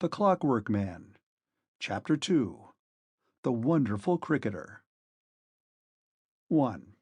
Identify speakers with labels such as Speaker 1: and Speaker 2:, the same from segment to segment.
Speaker 1: The Clockwork Man. Chapter 2. The Wonderful Cricketer. 1.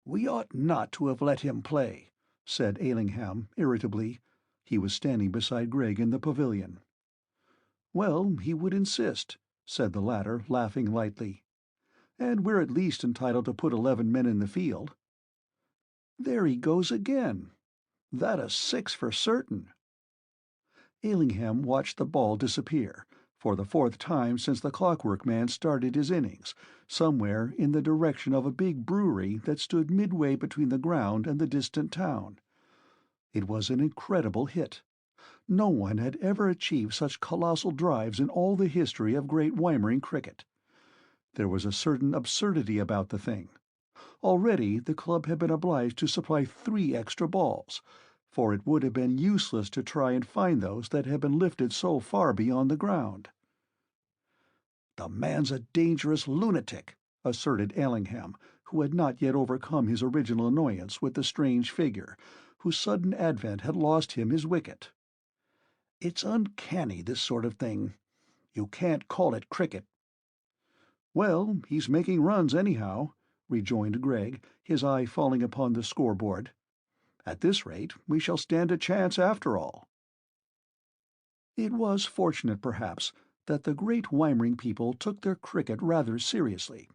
Speaker 1: "We ought not to have let him play," said Ailingham, irritably. He was standing beside Gregg in the pavilion. "Well, he would insist," said the latter, laughing lightly. "And we're at least entitled to put 11 men in the field." "There he goes again. That a six for certain." Ailingham watched the ball disappear, for the fourth time since the Clockwork Man started his innings, somewhere in the direction of a big brewery that stood midway between the ground and the distant town. It was an incredible hit. No one had ever achieved such colossal drives in all the history of Great Weimering cricket. There was a certain absurdity about the thing. Already the club had been obliged to supply 3 extra balls, for it would have been useless to try and find those that had been lifted so far beyond the ground. "The man's a dangerous lunatic," asserted Ailingham, who had not yet overcome his original annoyance with the strange figure, whose sudden advent had lost him his wicket. "It's uncanny, this sort of thing. You can't call it cricket." "Well, he's making runs, anyhow," rejoined Gregg, his eye falling upon the scoreboard. "At this rate, we shall stand a chance after all." It was fortunate, perhaps, that the Great Weimering people took their cricket rather seriously.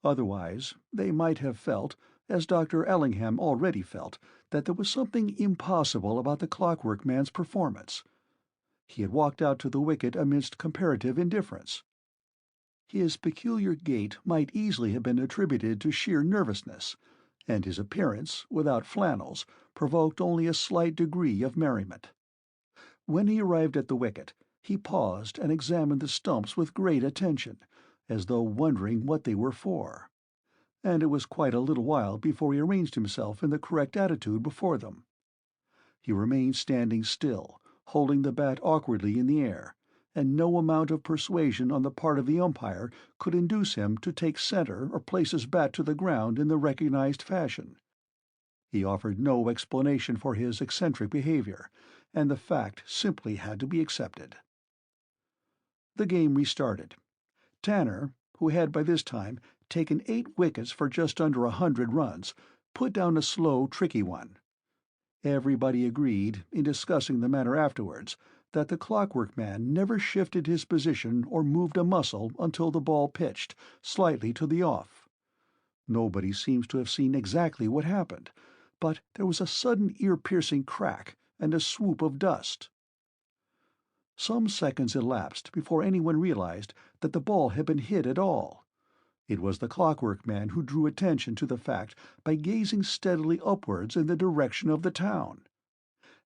Speaker 1: Otherwise, they might have felt, as Dr. Ellingham already felt, that there was something impossible about the Clockwork Man's performance. He had walked out to the wicket amidst comparative indifference. His peculiar gait might easily have been attributed to sheer nervousness, and his appearance, without flannels, provoked only a slight degree of merriment. When he arrived at the wicket, he paused and examined the stumps with great attention, as though wondering what they were for, and it was quite a little while before he arranged himself in the correct attitude before them. He remained standing still, holding the bat awkwardly in the air, and no amount of persuasion on the part of the umpire could induce him to take center or place his bat to the ground in the recognized fashion. He offered no explanation for his eccentric behavior, and the fact simply had to be accepted. The game restarted. Tanner, who had by this time taken 8 wickets for just under 100 runs, put down a slow, tricky one. Everybody agreed, in discussing the matter afterwards, that the Clockwork Man never shifted his position or moved a muscle until the ball pitched, slightly to the off. Nobody seems to have seen exactly what happened, but there was a sudden ear-piercing crack and a swoop of dust. Some seconds elapsed before anyone realized that the ball had been hit at all. It was the Clockwork Man who drew attention to the fact by gazing steadily upwards in the direction of the town.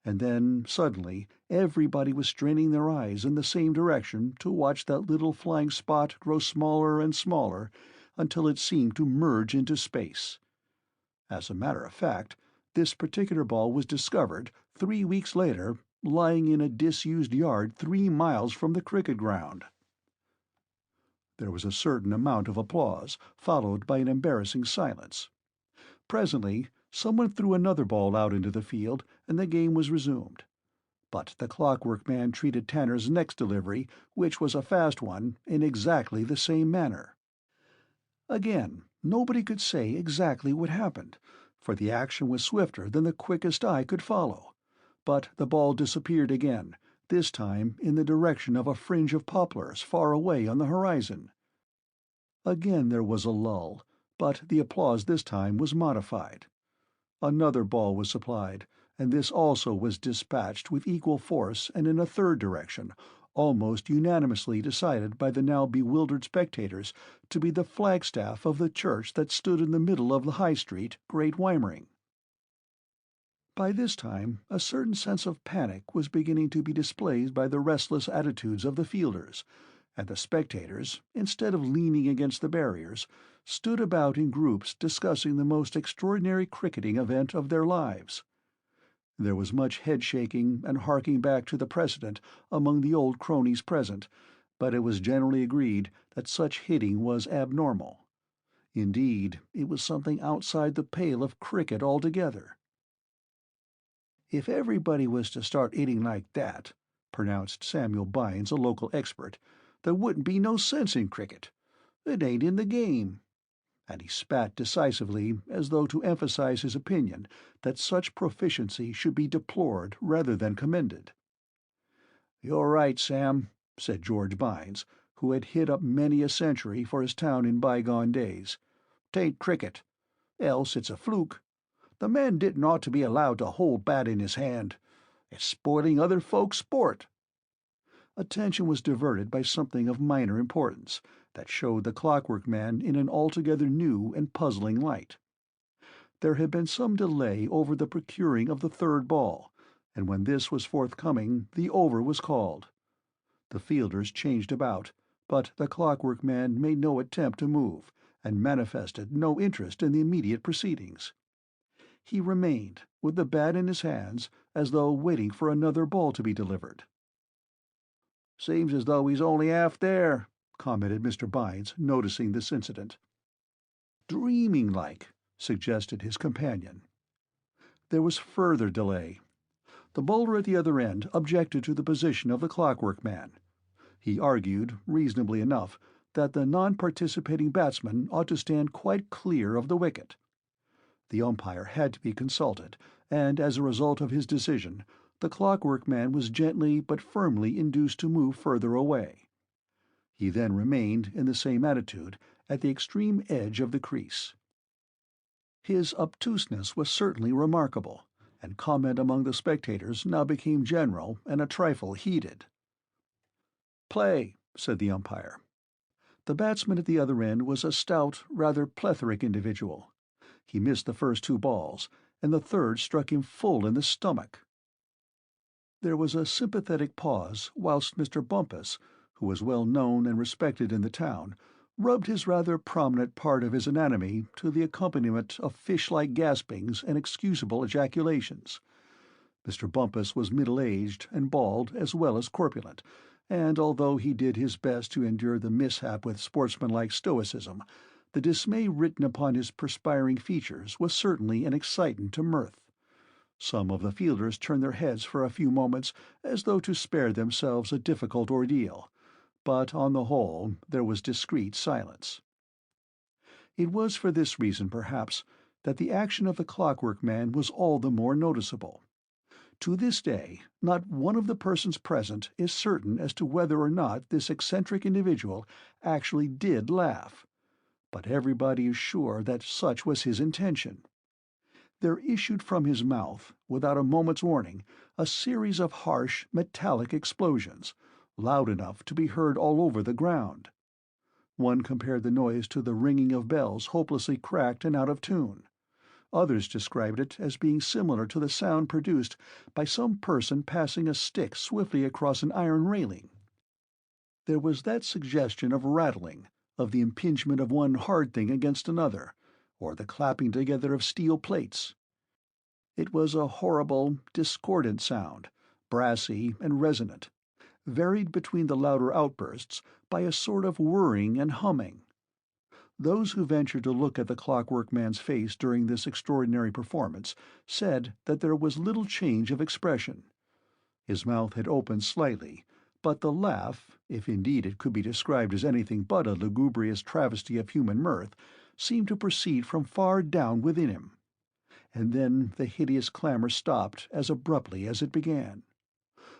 Speaker 1: And then, suddenly, everybody was straining their eyes in the same direction to watch that little flying spot grow smaller and smaller until it seemed to merge into space. As a matter of fact, this particular ball was discovered, 3 weeks later, lying in a disused yard 3 miles from the cricket ground. There was a certain amount of applause, followed by an embarrassing silence. Presently, someone threw another ball out into the field, and the game was resumed. But the Clockwork Man treated Tanner's next delivery, which was a fast one, in exactly the same manner. Again, nobody could say exactly what happened, for the action was swifter than the quickest eye could follow. But the ball disappeared again, this time in the direction of a fringe of poplars far away on the horizon. Again there was a lull, but the applause this time was modified. Another ball was supplied, and this also was dispatched with equal force and in a third direction, almost unanimously decided by the now bewildered spectators to be the flagstaff of the church that stood in the middle of the High Street, Great Weimering. By this time a certain sense of panic was beginning to be displayed by the restless attitudes of the fielders, and the spectators, instead of leaning against the barriers, stood about in groups discussing the most extraordinary cricketing event of their lives. There was much head-shaking and harking back to the precedent among the old cronies present, but it was generally agreed that such hitting was abnormal. Indeed, it was something outside the pale of cricket altogether. "If everybody was to start hitting like that," pronounced Samuel Bynes, a local expert. "There wouldn't be no sense in cricket. It ain't in the game." And he spat decisively, as though to emphasize his opinion that such proficiency should be deplored rather than commended. "You're right, Sam," said George Bynes, who had hit up many a century for his town in bygone days. "'Tain't cricket. Else it's a fluke. The man didn't ought to be allowed to hold bat in his hand. It's spoiling other folks' sport." Attention was diverted by something of minor importance that showed the Clockwork Man in an altogether new and puzzling light. There had been some delay over the procuring of the third ball, and when this was forthcoming the over was called. The fielders changed about, but the Clockwork Man made no attempt to move, and manifested no interest in the immediate proceedings. He remained, with the bat in his hands, as though waiting for another ball to be delivered. "Seems as though he's only half there," commented Mr. Bynes, noticing this incident. "Dreaming like," suggested his companion. There was further delay. The bowler at the other end objected to the position of the Clockwork Man. He argued, reasonably enough, that the non-participating batsman ought to stand quite clear of the wicket. The umpire had to be consulted, and as a result of his decision, the Clockwork Man was gently but firmly induced to move further away. He then remained in the same attitude, at the extreme edge of the crease. His obtuseness was certainly remarkable, and comment among the spectators now became general and a trifle heated. "Play," said the umpire. The batsman at the other end was a stout, rather plethoric individual. He missed the first two balls, and the third struck him full in the stomach. There was a sympathetic pause whilst Mr. Bumpus, who was well known and respected in the town, rubbed his rather prominent part of his anatomy to the accompaniment of fish-like gaspings and excusable ejaculations. Mr. Bumpus was middle-aged and bald as well as corpulent, and although he did his best to endure the mishap with sportsmanlike stoicism, the dismay written upon his perspiring features was certainly an excitant to mirth. Some of the fielders turned their heads for a few moments as though to spare themselves a difficult ordeal, but on the whole there was discreet silence. It was for this reason, perhaps, that the action of the Clockwork Man was all the more noticeable. To this day, not one of the persons present is certain as to whether or not this eccentric individual actually did laugh, but everybody is sure that such was his intention. There issued from his mouth, without a moment's warning, a series of harsh, metallic explosions, loud enough to be heard all over the ground. One compared the noise to the ringing of bells hopelessly cracked and out of tune. Others described it as being similar to the sound produced by some person passing a stick swiftly across an iron railing. There was that suggestion of rattling, of the impingement of one hard thing against another, or the clapping together of steel plates. It was a horrible, discordant sound, brassy and resonant, varied between the louder outbursts by a sort of whirring and humming. Those who ventured to look at the Clockwork Man's face during this extraordinary performance said that there was little change of expression. His mouth had opened slightly, but the laugh, if indeed it could be described as anything but a lugubrious travesty of human mirth, seemed to proceed from far down within him. And then the hideous clamor stopped as abruptly as it began.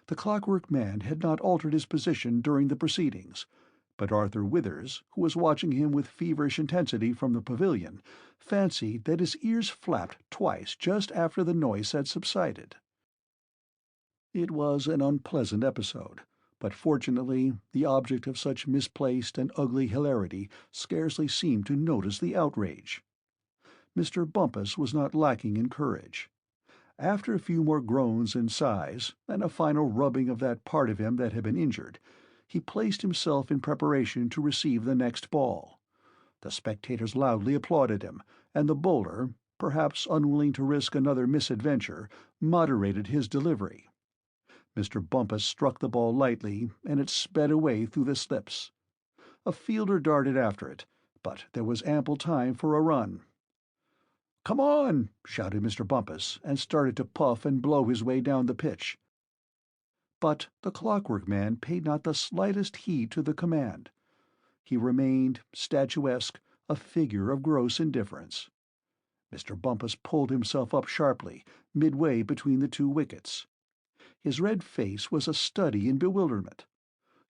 Speaker 1: The Clockwork Man had not altered his position during the proceedings, but Arthur Withers, who was watching him with feverish intensity from the pavilion, fancied that his ears flapped twice just after the noise had subsided. It was an unpleasant episode, but fortunately the object of such misplaced and ugly hilarity scarcely seemed to notice the outrage. Mr. Bumpus was not lacking in courage. After a few more groans and sighs, and a final rubbing of that part of him that had been injured, he placed himself in preparation to receive the next ball. The spectators loudly applauded him, and the bowler, perhaps unwilling to risk another misadventure, moderated his delivery. Mr. Bumpus struck the ball lightly, and it sped away through the slips. A fielder darted after it, but there was ample time for a run. "Come on!" shouted Mr. Bumpus, and started to puff and blow his way down the pitch. But the Clockwork Man paid not the slightest heed to the command. He remained, statuesque, a figure of gross indifference. Mr. Bumpus pulled himself up sharply, midway between the two wickets. His red face was a study in bewilderment.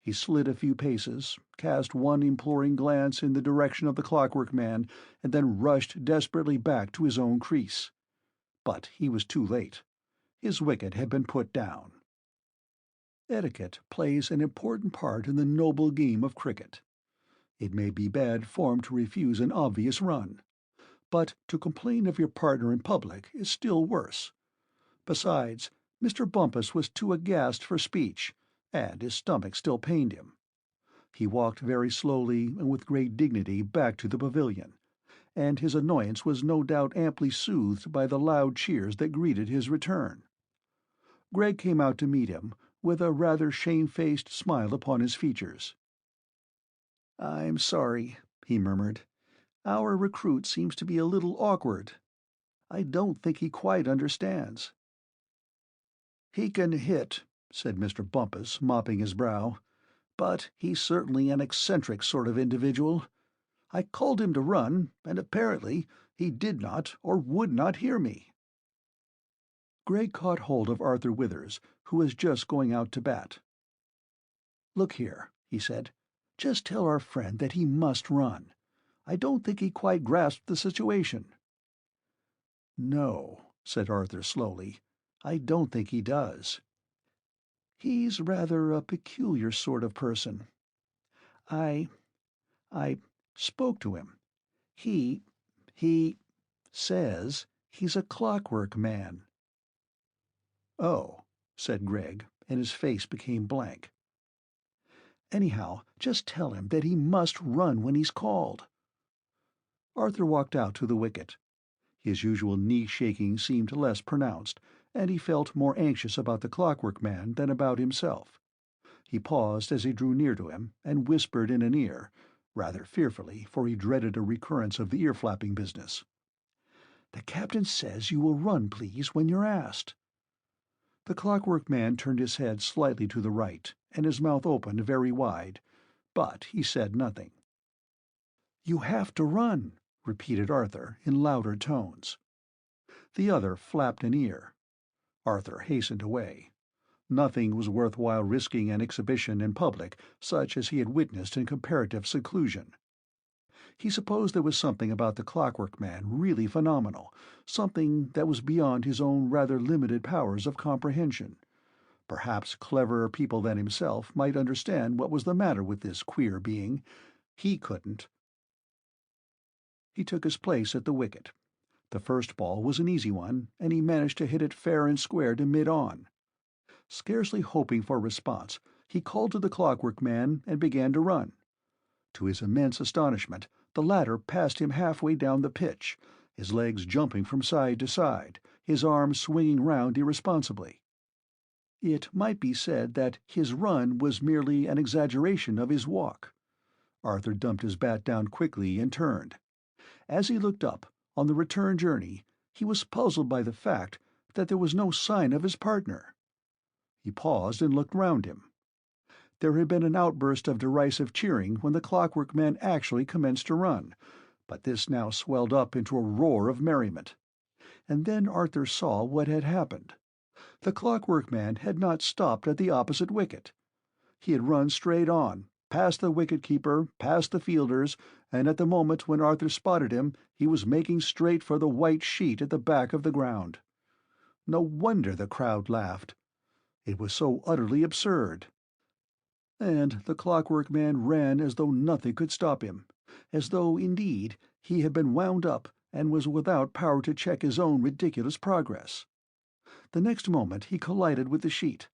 Speaker 1: He slid a few paces, cast one imploring glance in the direction of the Clockwork Man, and then rushed desperately back to his own crease. But he was too late. His wicket had been put down. Etiquette plays an important part in the noble game of cricket. It may be bad form to refuse an obvious run, but to complain of your partner in public is still worse. Besides, Mr. Bumpus was too aghast for speech, and his stomach still pained him. He walked very slowly and with great dignity back to the pavilion, and his annoyance was no doubt amply soothed by the loud cheers that greeted his return. Gregg came out to meet him, with a rather shamefaced smile upon his features. "I'm sorry," he murmured. "Our recruit seems to be a little awkward. I don't think he quite understands." "He can hit," said Mr. Bumpus, mopping his brow, "but he's certainly an eccentric sort of individual. I called him to run, and apparently he did not or would not hear me." Gregg caught hold of Arthur Withers, who was just going out to bat. "Look here," he said, "just tell our friend that he must run. I don't think he quite grasped the situation." "No," said Arthur slowly, "I don't think he does. He's rather a peculiar sort of person. I spoke to him. He says he's a Clockwork Man." "Oh," said Gregg, and his face became blank. "Anyhow, just tell him that he must run when he's called." Arthur walked out to the wicket. His usual knee-shaking seemed less pronounced, and he felt more anxious about the Clockwork Man than about himself. He paused as he drew near to him, and whispered in an ear, rather fearfully, for he dreaded a recurrence of the ear-flapping business. "The captain says you will run, please, when you're asked." The Clockwork Man turned his head slightly to the right, and his mouth opened very wide, but he said nothing. "You have to run," repeated Arthur, in louder tones. The other flapped an ear. Arthur hastened away. Nothing was worth while risking an exhibition in public such as he had witnessed in comparative seclusion. He supposed there was something about the Clockwork Man really phenomenal, something that was beyond his own rather limited powers of comprehension. Perhaps cleverer people than himself might understand what was the matter with this queer being. He couldn't. He took his place at the wicket. The first ball was an easy one, and he managed to hit it fair and square to mid-on. Scarcely hoping for response, he called to the Clockwork Man and began to run. To his immense astonishment, the latter passed him halfway down the pitch, his legs jumping from side to side, his arms swinging round irresponsibly. It might be said that his run was merely an exaggeration of his walk. Arthur dumped his bat down quickly and turned. As he looked up, on the return journey, he was puzzled by the fact that there was no sign of his partner. He paused and looked round him. There had been an outburst of derisive cheering when the Clockwork Man actually commenced to run, but this now swelled up into a roar of merriment. And then Arthur saw what had happened. The Clockwork Man had not stopped at the opposite wicket. He had run straight on, past the wicket-keeper, past the fielders, and at the moment when Arthur spotted him, he was making straight for the white sheet at the back of the ground. No wonder the crowd laughed. It was so utterly absurd. And the Clockwork Man ran as though nothing could stop him, as though, indeed, he had been wound up and was without power to check his own ridiculous progress. The next moment he collided with the sheet,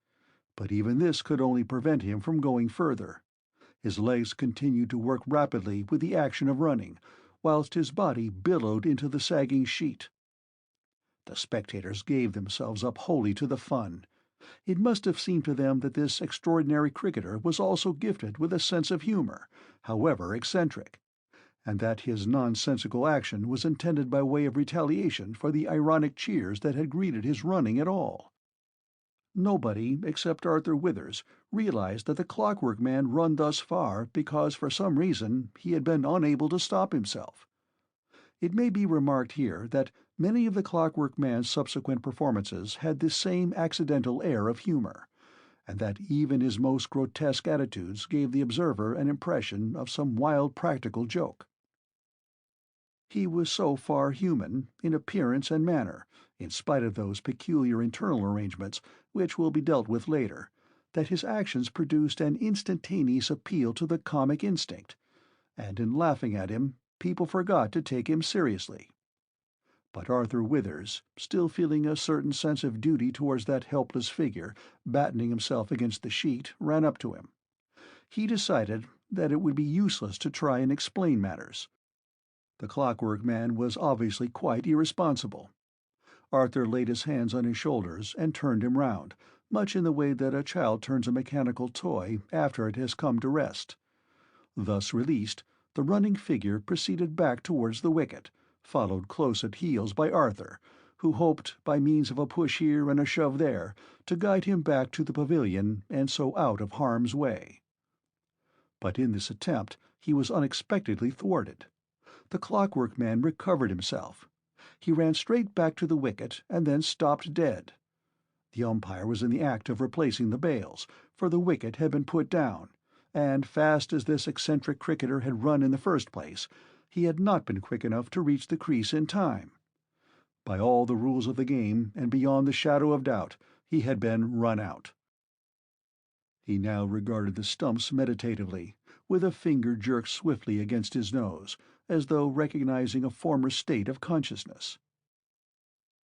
Speaker 1: but even this could only prevent him from going further. His legs continued to work rapidly with the action of running, whilst his body billowed into the sagging sheet. The spectators gave themselves up wholly to the fun. It must have seemed to them that this extraordinary cricketer was also gifted with a sense of humour, however eccentric, and that his nonsensical action was intended by way of retaliation for the ironic cheers that had greeted his running at all. Nobody, except Arthur Withers, realized that the Clockwork Man run thus far because for some reason he had been unable to stop himself. It may be remarked here that many of the Clockwork Man's subsequent performances had this same accidental air of humor, and that even his most grotesque attitudes gave the observer an impression of some wild practical joke. He was so far human, in appearance and manner, in spite of those peculiar internal arrangements which will be dealt with later, that his actions produced an instantaneous appeal to the comic instinct, and in laughing at him people forgot to take him seriously. But Arthur Withers, still feeling a certain sense of duty towards that helpless figure battening himself against the sheet, ran up to him. He decided that it would be useless to try and explain matters. The Clockwork Man was obviously quite irresponsible. Arthur laid his hands on his shoulders and turned him round, much in the way that a child turns a mechanical toy after it has come to rest. Thus released, the running figure proceeded back towards the wicket, followed close at heels by Arthur, who hoped, by means of a push here and a shove there, to guide him back to the pavilion and so out of harm's way. But in this attempt he was unexpectedly thwarted. The Clockwork Man recovered himself. He ran straight back to the wicket and then stopped dead. The umpire was in the act of replacing the bails, for the wicket had been put down, and fast as this eccentric cricketer had run in the first place, he had not been quick enough to reach the crease in time. By all the rules of the game, and beyond the shadow of doubt, he had been run out. He now regarded the stumps meditatively, with a finger jerked swiftly against his nose, as though recognizing a former state of consciousness.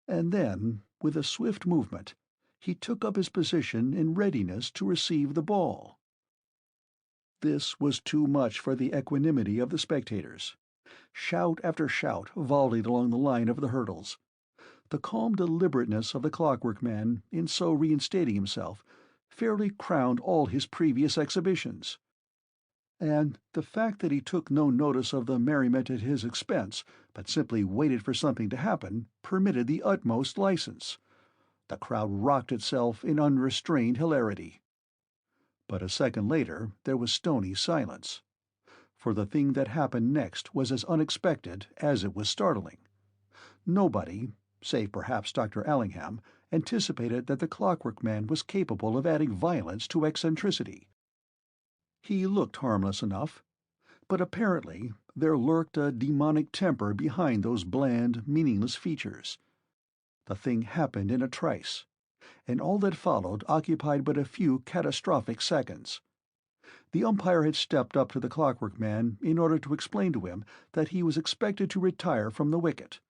Speaker 1: And then, with a swift movement, he took up his position in readiness to receive the ball. This was too much for the equanimity of the spectators. Shout after shout volleyed along the line of the hurdles. The calm deliberateness of the Clockwork Man, in so reinstating himself, fairly crowned all his previous exhibitions. And the fact that he took no notice of the merriment at his expense, but simply waited for something to happen, permitted the utmost license. The crowd rocked itself in unrestrained hilarity. But a second later there was stony silence, for the thing that happened next was as unexpected as it was startling. Nobody, save perhaps Dr. Allingham, anticipated that the Clockwork Man was capable of adding violence to eccentricity. He looked harmless enough, but apparently there lurked a demonic temper behind those bland, meaningless features. The thing happened in a trice, and all that followed occupied but a few catastrophic seconds. The umpire had stepped up to the Clockwork Man in order to explain to him that he was expected to retire from the wicket.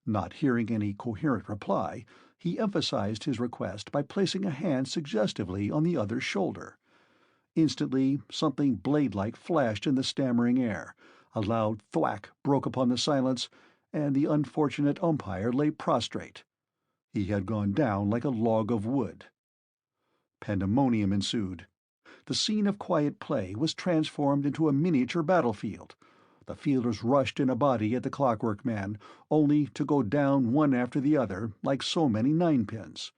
Speaker 1: Not hearing any coherent reply, he emphasized his request by placing a hand suggestively on the other's shoulder. Instantly something blade-like flashed in the stammering air, a loud thwack broke upon the silence, and the unfortunate umpire lay prostrate. He had gone down like a log of wood. Pandemonium ensued. The scene of quiet play was transformed into a miniature battlefield. The fielders rushed in a body at the Clockwork Man, only to go down one after the other like so many ninepins.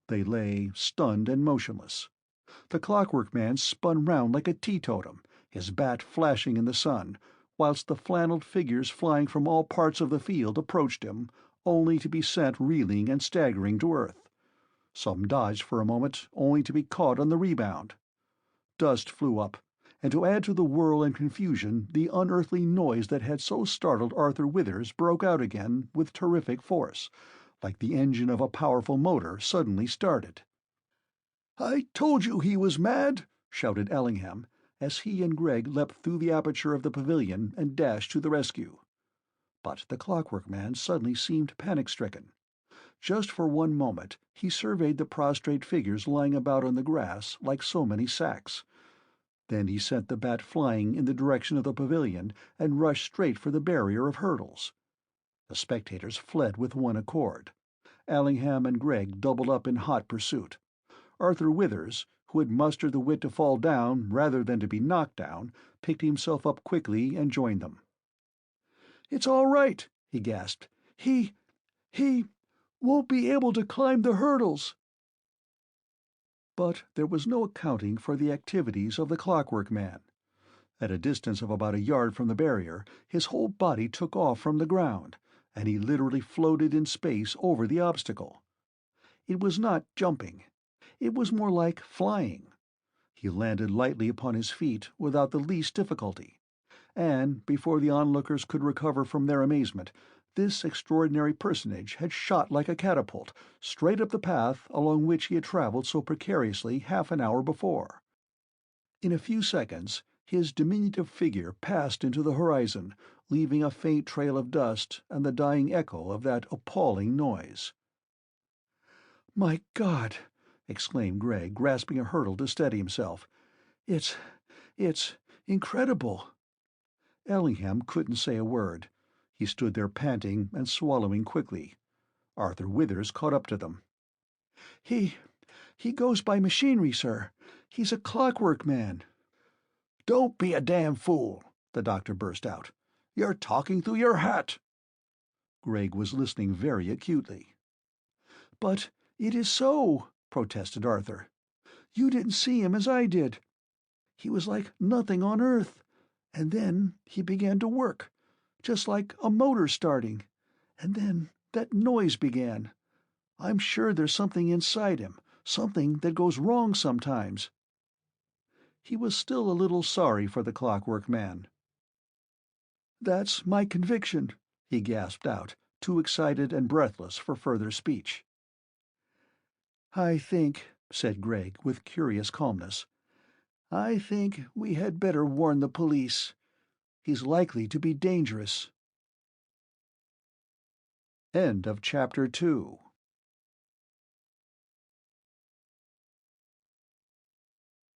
Speaker 1: They lay stunned and motionless. The Clockwork Man spun round like a teetotum, his bat flashing in the sun, whilst the flannelled figures flying from all parts of the field approached him, only to be sent reeling and staggering to earth. Some dodged for a moment, only to be caught on the rebound. Dust flew up, and to add to the whirl and confusion, the unearthly noise that had so startled Arthur Withers broke out again with terrific force, like the engine of a powerful motor suddenly started. "I told you he was mad!" shouted Allingham, as he and Gregg leapt through the aperture of the pavilion and dashed to the rescue. But the Clockwork Man suddenly seemed panic-stricken. Just for one moment he surveyed the prostrate figures lying about on the grass like so many sacks. Then he sent the bat flying in the direction of the pavilion and rushed straight for the barrier of hurdles. The spectators fled with one accord. Allingham and Gregg doubled up in hot pursuit. Arthur Withers, who had mustered the wit to fall down rather than to be knocked down, picked himself up quickly and joined them. "It's all right," he gasped. He won't be able to climb the hurdles." But there was no accounting for the activities of the Clockwork Man. At a distance of about a yard from the barrier, his whole body took off from the ground, and he literally floated in space over the obstacle. It was not jumping. It was more like flying. He landed lightly upon his feet without the least difficulty, and before the onlookers could recover from their amazement, this extraordinary personage had shot like a catapult straight up the path along which he had traveled so precariously half an hour before. In a few seconds his diminutive figure passed into the horizon, leaving a faint trail of dust and the dying echo of that appalling noise. "My God!" exclaimed Gregg, grasping a hurdle to steady himself. It's incredible." Ellingham couldn't say a word. He stood there panting and swallowing quickly. Arthur Withers caught up to them. He goes by machinery, sir. He's a Clockwork Man." "Don't be a damn fool," the doctor burst out. "You're talking through your hat." Gregg was listening very acutely. "But it is so," protested Arthur. "You didn't see him as I did. He was like nothing on earth, and then he began to work, just like a motor starting, and then that noise began. I'm sure there's something inside him, something that goes wrong sometimes." He was still a little sorry for the Clockwork Man. "That's my conviction," he gasped out, too excited and breathless for further speech. "I think," said Gregg with curious calmness, "I think we had better warn the police. He's likely to be dangerous." End of Chapter 2.